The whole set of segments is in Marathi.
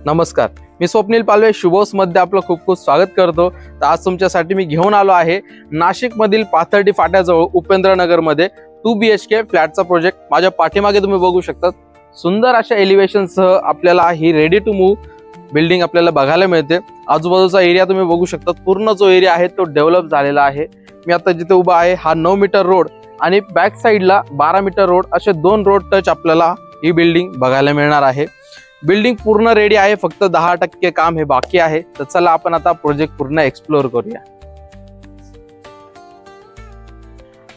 नमस्कार, मी स्वप्नील पालवे शुभोस मध्ये आपलं खूप खूप स्वागत करतो। तर आज तुमच्यासाठी मी घेऊन आलो आहे नाशिक मधील पाथर्डी फाट्याजवळ उपेंद्रनगर मध्ये 2 BHK फ्लॅटचा प्रोजेक्ट। माझ्या पाठीमागे तुम्ही बघू शकता सुंदर अशा एलिव्हेशन सह आपल्याला ही रेडी टू मूव बिल्डिंग आपल्याला बघायला मिळते। आजूबाजूचा एरिया तुम्ही बघू शकता, पूर्ण जो एरिया आहे तो डेव्हलप झालेला आहे। मी आता जिथे उभा आहे हा 9 मीटर रोड आणि बॅक साइडला 12 मीटर रोड असे 2 रोड टच आपल्याला ही बिल्डिंग बघायला मिळणार आहे। बिल्डिंग पूर्ण रेडी आहे, फक्त 10% काम हे बाकी आहे। तर चला आपण आता प्रोजेक्ट पूर्ण एक्सप्लोर करूया।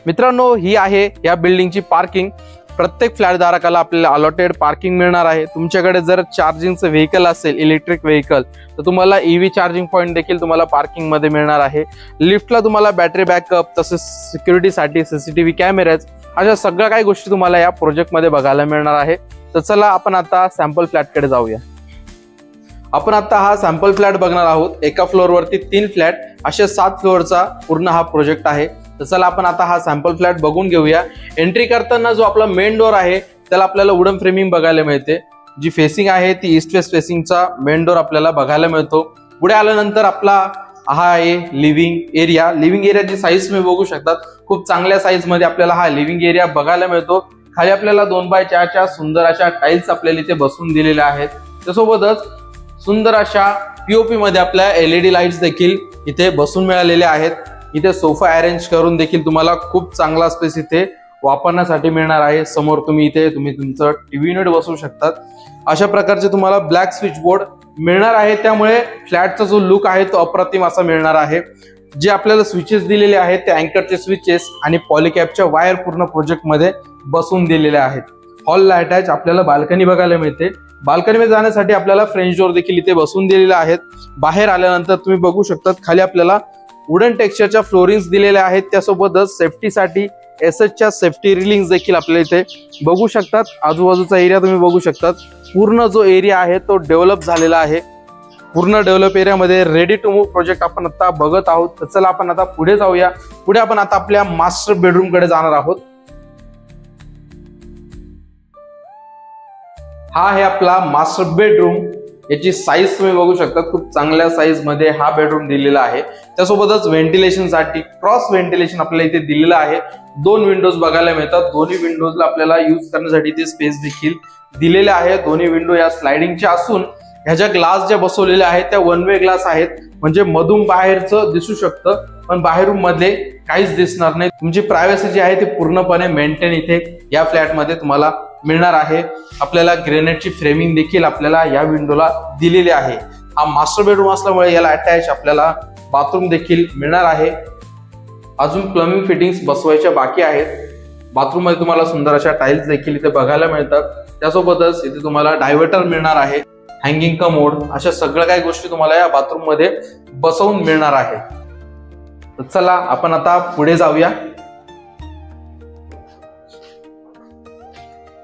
मित्रांनो, ही आहे या बिल्डिंगची पार्किंग। प्रत्येक फ्लॅट धारकाला आपल्याला अलॉटेड पार्किंग मिळणार आहे। तुमच्याकडे जर चार्जिंगचं व्हेकल असेल, इलेक्ट्रिक व्हेकल, तर तुम्हाला EV चार्जिंग पॉइंट देखील तुम्हाला पार्किंग मध्ये मिळणार आहे। लिफ्टला तुम्हाला बॅटरी बॅकअप, तसेच सिक्युरिटीसाठी CCTV कॅमेराज, अशा सगळ्या काही गोष्टी तुम्हाला या प्रोजेक्ट मध्ये बघायला मिळणार आहे। तर चला आपण आता सॅम्पल फ्लॅट कडे जाऊया। आपण आता हा सॅम्पल फ्लॅट बघणार आहोत। एका फ्लोअर वरती 3 फ्लॅट, असे 7 फ्लोअरचा पूर्ण हा प्रोजेक्ट आहे। तर चला आपण आता हा सॅम्पल फ्लॅट बघून घेऊया। एंट्री करताना जो आपला मेन डोर आहे त्याला आपल्याला वुडन फ्रेमिंग बघायला मिळते। जी फेसिंग आहे ती ईस्ट वेस्ट फेसिंगचा मेन डोर आपल्याला बघायला मिळतो। पुढे आल्यानंतर आपला हा आहे लिव्हिंग एरिया। लिव्हिंग एरियाची साईज तुम्ही बघू शकता, खूप चांगल्या साईज मध्ये आपल्याला हा लिव्हिंग एरिया बघायला मिळतो। खाली आपल्याला 2x4 च्या सुंदर अशा टाइल्स आपल्याला इथे बसून दिलेल्या आहेत। त्यासोबतच सुंदर अशा POP मध्ये आपल्या LED लाईट्स देखील इथे बसून मिळालेल्या आहेत। इथे सोफा अरेंज करून देखील तुम्हाला खूप चांगला स्पेस इथे वापरण्यासाठी मिळणार आहे। समोर तुम्ही तुमचं TV युनिट बसवू शकतात। अशा प्रकारचे तुम्हाला ब्लॅक स्विच बोर्ड मिळणार आहे, त्यामुळे फ्लॅटचा जो लुक आहे तो अप्रतिम असा मिळणार आहे। जे आपल्याला स्विचेस दिलेले आहेत ते अँकरचे स्विचेस आणि पॉलिकॅबच्या वायर पूर्ण प्रोजेक्ट मध्ये बसून दिलेले आहेत। हॉलला अटॅच आपल्याला बाल्कनी बघायला मिळते। बाल्कनीमध्ये जाण्यासाठी आपल्याला फ्रेंच डोर देखील इथे बसून दिलेले आहेत। बाहेर आल्यानंतर तुम्ही बघू शकता खाली आपल्याला वुडन टेक्स्चरच्या फ्लोरिंग्स दिलेल्या आहेत। त्यासोबतच सेफ्टीसाठी SS सेफ्टी रिलिंग्स देखील आपल्याला इथे बघू शकतात। आजूबाजूचा एरिया तुम्ही बघू शकतात, पूर्ण जो एरिया आहे तो डेव्हलप झालेला आहे। पूर्ण डेव्हलप एरियामध्ये रेडी टू मूव प्रोजेक्ट आपण आता बघत आहोत। तर चला आपण आता पुढे जाऊया। पुढे आपण आता आपल्या मास्टर बेडरूम कडे जाणार आहोत। हा आहे आपला मास्टर बेडरूम। याची साईज तुम्ही बघू शकता, खूप चांगल्या साईज मध्ये हा बेडरूम दिलेला आहे। त्यासोबतच व्हेंटिलेशन साठी क्रॉस व्हेंटिलेशन आपल्याला इथे दिलेलं आहे। 2 विंडोज बघायला मिळतात। दोन्ही विंडोजला आपल्याला यूज करण्यासाठी इथे स्पेस देखील दिलेले आहे। दोन्ही विंडो या स्लायडिंगच्या असून ह्याच्या ग्लास ज्या बसवलेल्या आहेत त्या 1 वे ग्लास आहेत, म्हणजे मधून बाहेरचं दिसू शकतं पण बाहेरून मधले काहीच दिसणार नाही। तुमची प्रायव्हसी जी आहे ती पूर्णपणे मेंटेन इथे या फ्लॅट मध्ये तुम्हाला मिळणार आहे। आपल्याला ग्रेनाइटची फ्रेमिंग देखील आपल्याला या विंडोला दिलेली आहे। हा मास्टर बेडरूम असल्यामुळे याला अटॅच आपल्याला बाथरूम देखील मिळणार आहे। अजून प्लंबिंग फिटिंग्स बसवायच्या बाकी आहेत। बाथरूम मध्ये तुम्हाला सुंदर अशा टाइल्स देखील इथे बघायला मिळतात। त्यासोबतच इथे तुम्हाला डायव्हर्टर मिळणार आहे, हँगिंग कमोड, अशा सगळ्या काही गोष्टी तुम्हाला या बाथरूम मध्ये बसवून मिळणार आहे। तर चला आपण आता पुढे जाऊया।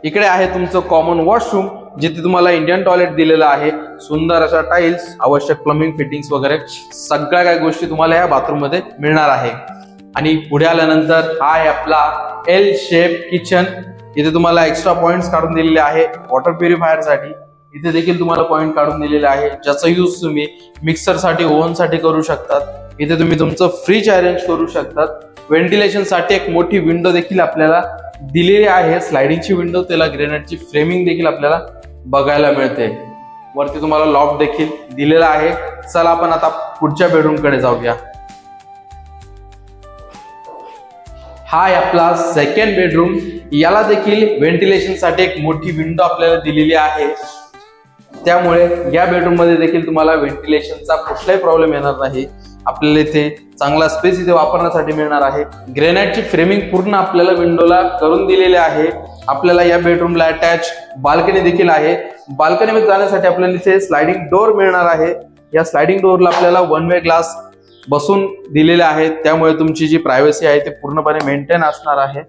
इकडे आहे तुमचं कॉमन वॉशरूम, जिथे तुम्हाला इंडियन टॉयलेट दिलेलं आहे। सुंदर अशा टाइल्स, आवश्यक प्लंबिंग फिटिंग्स वगैरे सगळ्या काही गोष्टी तुम्हाला या बाथरूम मध्ये मिळणार आहे। आणि पुढे आल्यानंतर हा आहे आपला L शेप किचन। इथे तुम्हाला एक्स्ट्रा पॉइंट्स काढून दिलेले आहे वॉटर प्युरिफायर साठी। इथे देखील तुम्हाला पॉइंट काढून दिलेले आहे, ज्याचा यूज तुम्ही मिक्सर साठी, ओव्हन साठी करू शकतात। इथे तुम्ही तुमचं फ्रीज अरेंज करू शकतात। व्हेंटिलेशन साठी एक मोठी विंडो देखील आपल्याला दिलेली आहे, स्लायडिंगची विंडो। त्याला ग्रेनाइटची फ्रेमिंग देखील आपल्याला बघायला मिळते। वरती तुम्हाला लॉक देखील दिलेला आहे। चला आपण आता पुढच्या बेडरूम कडे जाऊया। हा आहे आपला सेकंड बेडरूम। याला देखील व्हेंटिलेशन साठी एक मोठी विंडो आपल्याला दिलेली आहे, त्यामुळे या बेडरूम मध्ये देखील तुम्हाला व्हेंटिलेशनचा कुठलाही प्रॉब्लेम येणार नाही। आपल्याला इथे चांगला स्पेस इथे वापरण्यासाठी मिळणार आहे। ग्रेनाइटची फ्रेमिंग पूर्ण आपल्याला विंडोला करून दिलेली आहे। आपल्याला या बेडरूमला अटॅच बाल्कनी देखील आहे। बाल्कनी मध्ये जाण्यासाठी आपल्याला इथे स्लायडिंग डोर मिळणार आहे। या स्लायडिंग डोरला आपल्याला 1 वे ग्लास बसून दिलेले आहेत, त्यामुळे तुमची जी प्रायव्हसी आहे ती पूर्णपणे मेंटेन असणार आहे।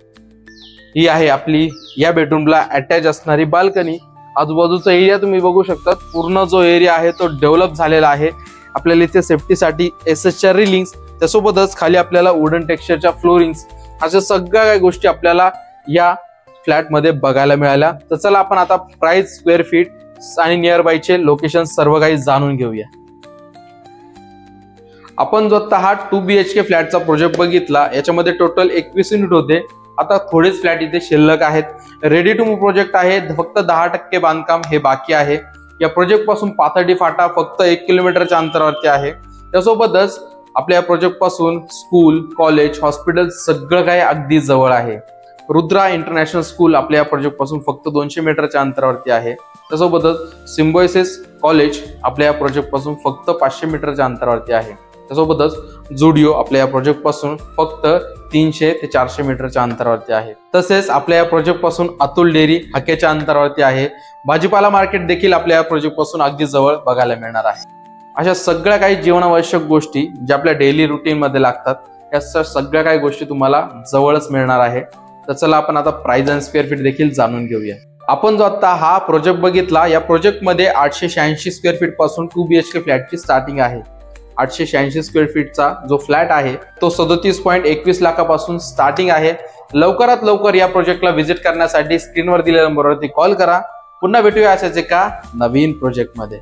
ही आहे आपली या बेडरूमला अटॅच असणारी बाल्कनी। आजूबाजूचा एरिया तुम्ही बघू शकता, पूर्ण जो एरिया आहे तो डेव्हलप झालेला आहे। आपल्याला इथे सेफ्टीसाठी SS रिलिंग्स, त्यासोबतच खाली आपल्याला वुडन टेक्स्चरच्या फ्लोरिंग्स, अशा सगळ्या काही गोष्टी आपल्याला या फ्लॅट मध्ये बघायला मिळाल्या। तर चला आपण आता प्राइस स्क्वेअर फीट आणि नियर बायचे लोकेशन सर्व काही जाणून घेऊया। आपण जो आता हा 2 BHK फ्लॅटचा प्रोजेक्ट बघितला, याच्यामध्ये टोटल 21 युनिट होते। आता थोडेच फ्लॅट इथे शिल्लक आहेत। रेडी टू मूव्ह प्रोजेक्ट आहे, फक्त 10% बांधकाम हे बाकी आहे। या प्रोजेक्ट पासून पाथर्डी फाटा फक्त 1 किलोमीटरच्या अंतरावरती आहे। त्यासोबतच आपल्या या प्रोजेक्ट पासून स्कूल, कॉलेज, हॉस्पिटल सगळं काही अगदी जवळ आहे। रुद्रा इंटरनॅशनल स्कूल आपल्या या प्रोजेक्ट पासून फक्त 200 मीटरच्या अंतरावरती आहे। त्यासोबतच सिम्बायोसिस कॉलेज आपल्या या प्रोजेक्ट पासून फक्त 500 मीटरच्या अंतरावरती आहे। त्यासोबतच जुडिओ आपल्या या प्रोजेक्ट पासून फक्त 300 ते 400 मीटरच्या अंतरावरती आहे। तसेच आपल्या या प्रोजेक्ट पासून अतुल डेअरी हाकेच्या अंतरावरती आहे। भाजीपाला मार्केट देखील आपल्या या प्रोजेक्ट पासून अगदी जवळ बघायला मिळणार आहे। अशा सगळ्या काही जीवनावश्यक गोष्टी ज्या आपल्या डेली रुटीन मध्ये लागतात, या सगळ्या काही गोष्टी तुम्हाला जवळच मिळणार आहे। तर चला आपण आता प्राइस अँड स्क्वेअर फीट देखील जाणून घेऊया। आपण जो आता हा प्रोजेक्ट बघितला, या प्रोजेक्ट मध्ये 886 स्क्वेअर फीट पासून 2 BHK फ्लॅटची स्टार्टिंग आहे। 886 स्क्वेअर फीटचा जो फ्लॅट आहे तो 37.21 लाखापासून स्टार्टिंग आहे। लवकरात लवकर या प्रोजेक्टला व्हिजिट करण्यासाठी स्क्रीनवर दिलेल्या नंबरवरती कॉल करा। पुन्हा भेटूया अशाच एका नवीन प्रोजेक्ट मध्ये।